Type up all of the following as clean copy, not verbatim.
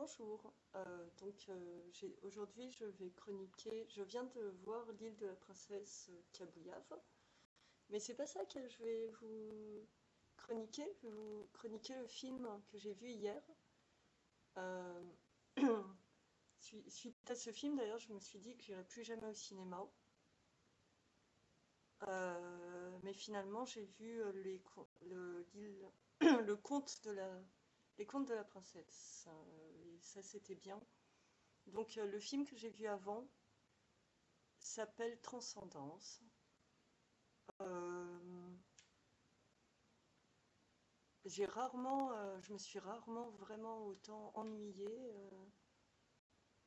Bonjour, aujourd'hui je vais chroniquer, je viens de voir l'île de la princesse Kabouillave, mais c'est pas ça que je vais vous chroniquer, je vais vous chroniquer le film que j'ai vu hier. Euh, Suite à ce film d'ailleurs, je me suis dit que j'irais plus jamais au cinéma. Mais finalement j'ai vu le conte de les contes de la princesse, et ça c'était bien. Donc le film que j'ai vu avant s'appelle Transcendance. Euh, je me suis rarement vraiment autant ennuyée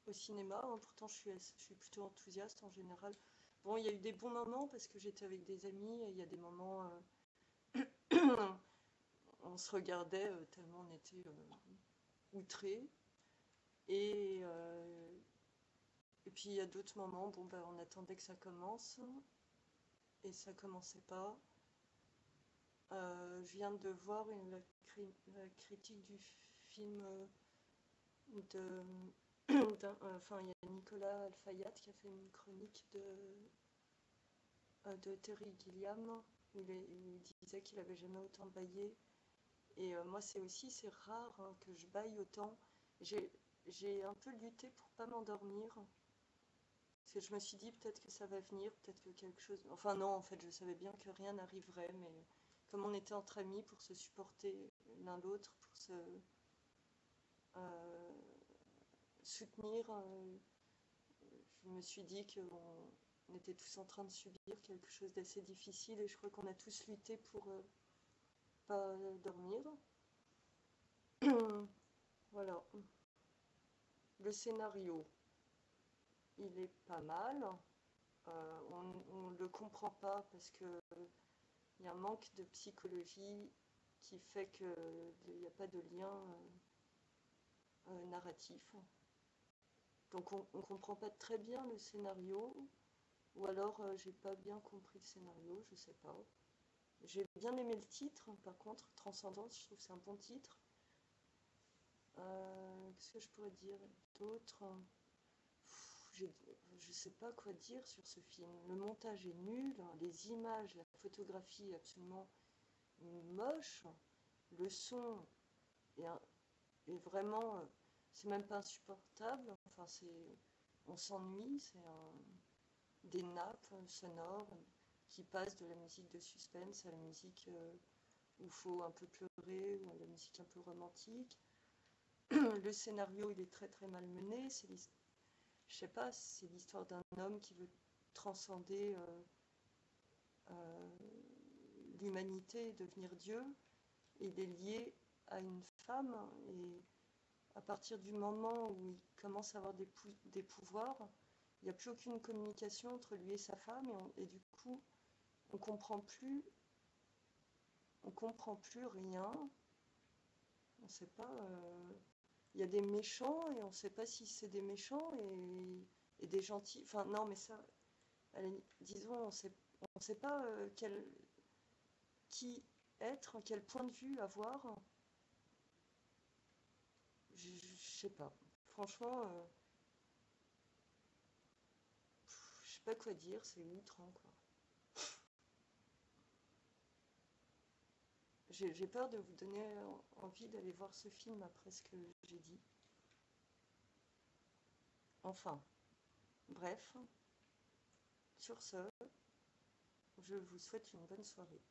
au cinéma, hein. Pourtant je suis plutôt enthousiaste en général. Bon, il y a eu des bons moments parce que j'étais avec des amis et il y a des moments on se regardait tellement on était outrés. Et, euh, et puis il y a d'autres moments, bon, ben, on attendait que ça commence et ça commençait pas. Je viens de voir la critique du film enfin, il y a Nicolas Alfayat qui a fait une chronique de Terry Gilliam. Il disait qu'il avait jamais autant baillé. Et moi, c'est rare hein, que je baille autant. J'ai un peu lutté pour pas m'endormir. Parce que je me suis dit peut-être que ça va venir, peut-être que quelque chose. Enfin, non, en fait, je savais bien que rien n'arriverait, mais comme on était entre amis pour se supporter l'un l'autre, pour se euh, soutenir, je me suis dit qu'on était tous en train de subir quelque chose d'assez difficile et je crois qu'on a tous lutté pour pas dormir. Voilà. Le scénario, il est pas mal. On ne le comprend pas parce que il y a un manque de psychologie qui fait qu'il n'y a pas de lien narratif. Donc on ne comprend pas très bien le scénario, ou alors j'ai pas bien compris le scénario, je sais pas. J'ai bien aimé le titre, par contre, Transcendance, je trouve que c'est un bon titre. Qu'est-ce que je pourrais dire d'autre? Je sais pas quoi dire sur ce film. Le montage est nul, hein, les images, la photographie est absolument moche, le son est, est vraiment, c'est même pas insupportable. Enfin, on s'ennuie, des nappes sonores qui passent de la musique de suspense à la musique où il faut un peu pleurer, ou à la musique un peu romantique. Le scénario, il est très très mal mené. Je sais pas, c'est l'histoire d'un homme qui veut transcender euh, l'humanité et devenir Dieu. Et il est lié à une femme et à partir du moment où il commence à avoir des pouvoirs, il n'y a plus aucune communication entre lui et sa femme et du coup on comprend plus rien. On sait pas. Il y a des méchants et on ne sait pas si c'est des méchants et des gentils. Enfin non, mais ça, disons, on sait pas qui être, quel point de vue avoir. Je sais pas. Franchement, je sais pas quoi dire. C'est outrant quoi. J'ai peur de vous donner envie d'aller voir ce film après ce que j'ai dit. Enfin, bref, sur ce, je vous souhaite une bonne soirée.